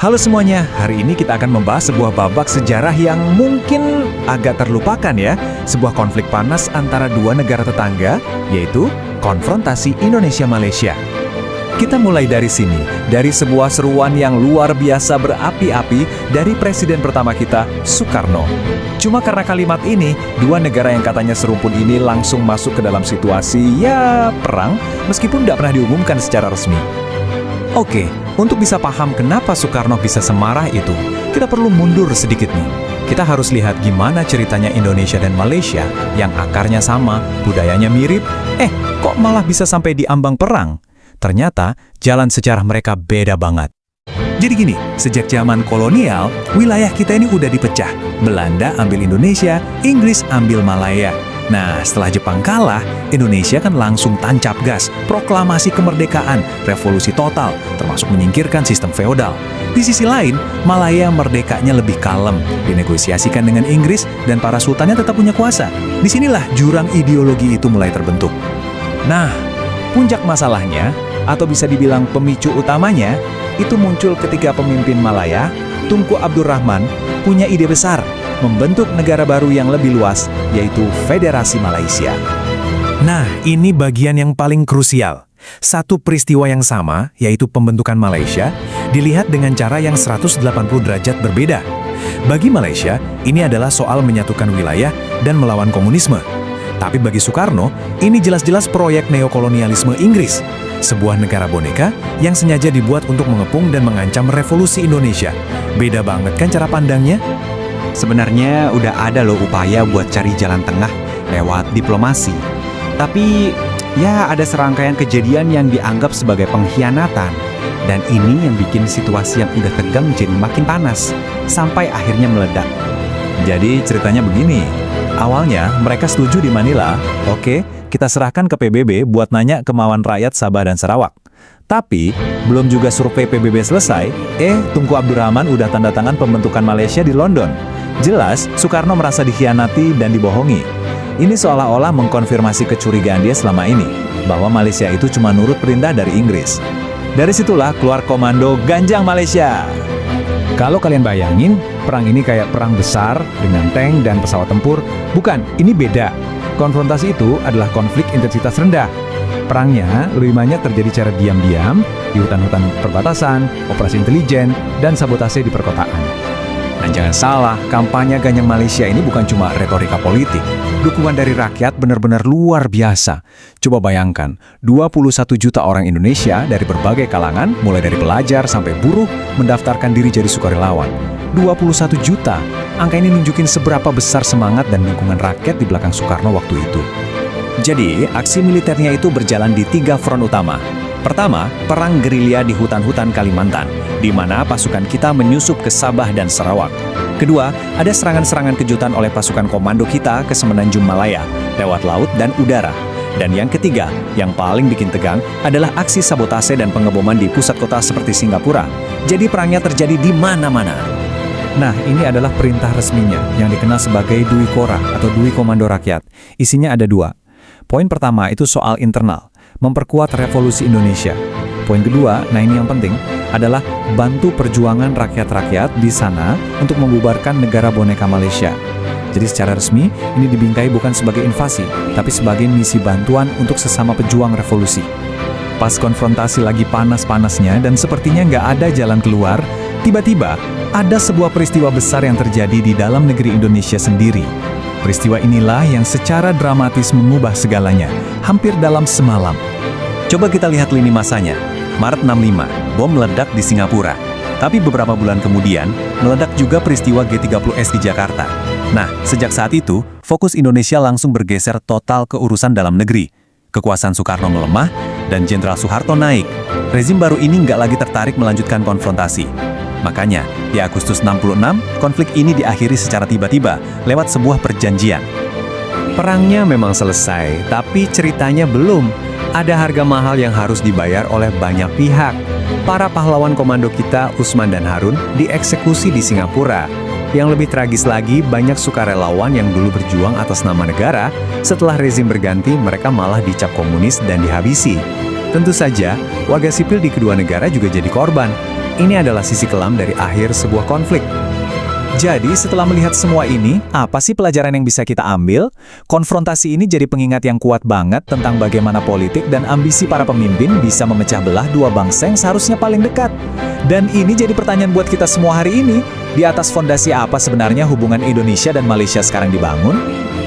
Halo semuanya, hari ini kita akan membahas sebuah babak sejarah yang mungkin agak terlupakan ya. Sebuah konflik panas antara dua negara tetangga, yaitu konfrontasi Indonesia-Malaysia. Kita mulai dari sini, dari sebuah seruan yang luar biasa berapi-api dari presiden pertama kita, Soekarno. Cuma karena kalimat ini, dua negara yang katanya serumpun ini langsung masuk ke dalam situasi, ya perang, meskipun tidak pernah diumumkan secara resmi. Oke, untuk bisa paham kenapa Soekarno bisa semarah itu, kita perlu mundur sedikit nih. Kita harus lihat gimana ceritanya Indonesia dan Malaysia yang akarnya sama, budayanya mirip, kok malah bisa sampai di ambang perang? Ternyata jalan sejarah mereka beda banget. Jadi gini, sejak zaman kolonial, wilayah kita ini udah dipecah. Belanda ambil Indonesia, Inggris ambil Malaya. Nah, setelah Jepang kalah, Indonesia kan langsung tancap gas, proklamasi kemerdekaan, revolusi total, termasuk menyingkirkan sistem feodal. Di sisi lain, Malaya merdekanya lebih kalem, dinegosiasikan dengan Inggris, dan para sultannya tetap punya kuasa. Disinilah jurang ideologi itu mulai terbentuk. Nah, puncak masalahnya, atau bisa dibilang pemicu utamanya, itu muncul ketika pemimpin Malaya, Tunku Abdul Rahman, punya ide besar, membentuk negara baru yang lebih luas, yaitu Federasi Malaysia. Nah, ini bagian yang paling krusial. Satu peristiwa yang sama, yaitu pembentukan Malaysia, dilihat dengan cara yang 180 derajat berbeda. Bagi Malaysia, ini adalah soal menyatukan wilayah dan melawan komunisme. Tapi bagi Soekarno, ini jelas-jelas proyek neokolonialisme Inggris. Sebuah negara boneka yang sengaja dibuat untuk mengepung dan mengancam revolusi Indonesia. Beda banget kan cara pandangnya? Sebenarnya udah ada loh upaya buat cari jalan tengah lewat diplomasi. Tapi ya ada serangkaian kejadian yang dianggap sebagai pengkhianatan. Dan ini yang bikin situasi yang udah tegang jadi makin panas, sampai akhirnya meledak. Jadi ceritanya begini, awalnya mereka setuju di Manila, oke, kita serahkan ke PBB buat nanya kemauan rakyat Sabah dan Sarawak. Tapi, belum juga survei PBB selesai, Tunku Abdul Rahman udah tanda tangan pembentukan Malaysia di London. Jelas, Soekarno merasa dikhianati dan dibohongi. Ini seolah-olah mengkonfirmasi kecurigaan dia selama ini, bahwa Malaysia itu cuma nurut perintah dari Inggris. Dari situlah keluar komando Ganjang Malaysia. Kalau kalian bayangin, perang ini kayak perang besar dengan tank dan pesawat tempur. Bukan, ini beda. Konfrontasi itu adalah konflik intensitas rendah. Perangnya lebih banyak terjadi secara diam-diam di hutan-hutan perbatasan, operasi intelijen, dan sabotase di perkotaan. Dan jangan salah, kampanye Ganjang Malaysia ini bukan cuma retorika politik. Dukungan dari rakyat benar-benar luar biasa. Coba bayangkan, 21 juta orang Indonesia dari berbagai kalangan, mulai dari pelajar sampai buruh, mendaftarkan diri jadi sukarelawan. 21 juta. Angka ini nunjukin seberapa besar semangat dan dukungan rakyat di belakang Soekarno waktu itu. Jadi, aksi militernya itu berjalan di 3 front utama. Pertama, perang gerilya di hutan-hutan Kalimantan, di mana pasukan kita menyusup ke Sabah dan Sarawak. Kedua, ada serangan-serangan kejutan oleh pasukan komando kita ke Semenanjung Malaya, lewat laut dan udara. Dan yang ketiga, yang paling bikin tegang, adalah aksi sabotase dan pengeboman di pusat kota seperti Singapura. Jadi perangnya terjadi di mana-mana. Nah, ini adalah perintah resminya, yang dikenal sebagai Dwi Kora atau Dwi Komando Rakyat. Isinya ada 2. Poin pertama itu soal internal, memperkuat revolusi Indonesia. Poin kedua, nah ini yang penting, adalah bantu perjuangan rakyat-rakyat di sana untuk membubarkan negara boneka Malaysia. Jadi secara resmi, ini dibingkai bukan sebagai invasi, tapi sebagai misi bantuan untuk sesama pejuang revolusi. Pas konfrontasi lagi panas-panasnya dan sepertinya nggak ada jalan keluar, tiba-tiba ada sebuah peristiwa besar yang terjadi di dalam negeri Indonesia sendiri. Peristiwa inilah yang secara dramatis mengubah segalanya, hampir dalam semalam. Coba kita lihat lini masanya. Maret 65, bom meledak di Singapura. Tapi beberapa bulan kemudian, meledak juga peristiwa G30S di Jakarta. Nah, sejak saat itu, fokus Indonesia langsung bergeser total ke urusan dalam negeri. Kekuasaan Soekarno melemah, dan Jenderal Soeharto naik. Rezim baru ini nggak lagi tertarik melanjutkan konfrontasi. Makanya, di Agustus 66, konflik ini diakhiri secara tiba-tiba lewat sebuah perjanjian. Perangnya memang selesai, tapi ceritanya belum. Ada harga mahal yang harus dibayar oleh banyak pihak. Para pahlawan komando kita, Usman dan Harun, dieksekusi di Singapura. Yang lebih tragis lagi, banyak sukarelawan yang dulu berjuang atas nama negara, setelah rezim berganti, mereka malah dicap komunis dan dihabisi. Tentu saja, warga sipil di kedua negara juga jadi korban. Ini adalah sisi kelam dari akhir sebuah konflik. Jadi, setelah melihat semua ini, apa sih pelajaran yang bisa kita ambil? Konfrontasi ini jadi pengingat yang kuat banget tentang bagaimana politik dan ambisi para pemimpin bisa memecah belah dua bangsa yang seharusnya paling dekat. Dan ini jadi pertanyaan buat kita semua hari ini. Di atas fondasi apa sebenarnya hubungan Indonesia dan Malaysia sekarang dibangun?